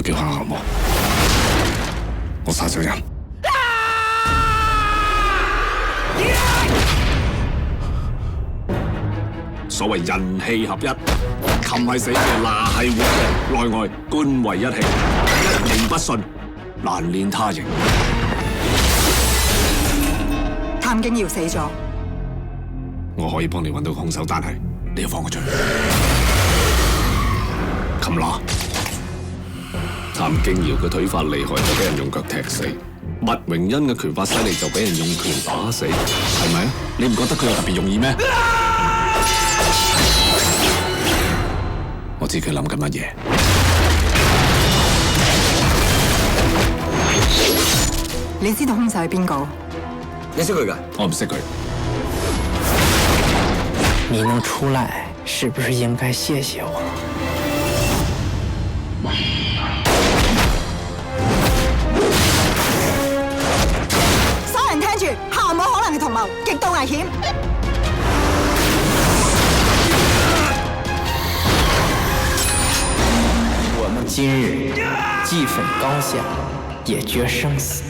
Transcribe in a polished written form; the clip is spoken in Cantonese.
我叫夏夏望，我殺咗人。所謂人氣合一，琴係死嘅，那係活嘅，內外官為一氣，一形不順，難練他形。譚敬堯死咗，我可以幫你揾到兇手，但係你要放我出去。擒拿，譚敬堯嘅腿法厲害，就俾人用腳踢死；麥榮恩嘅拳法犀利，就俾人用拳打死，係咪啊？你唔覺得佢有特別容易咩？我知佢諗緊乜嘢。你知道兇手係邊個？你識佢㗎？我唔識佢。你能出來，是不是應該謝謝我？所有人聽住，夏冇可能係同謀，極度危險。我們今日既分高下，也決生死。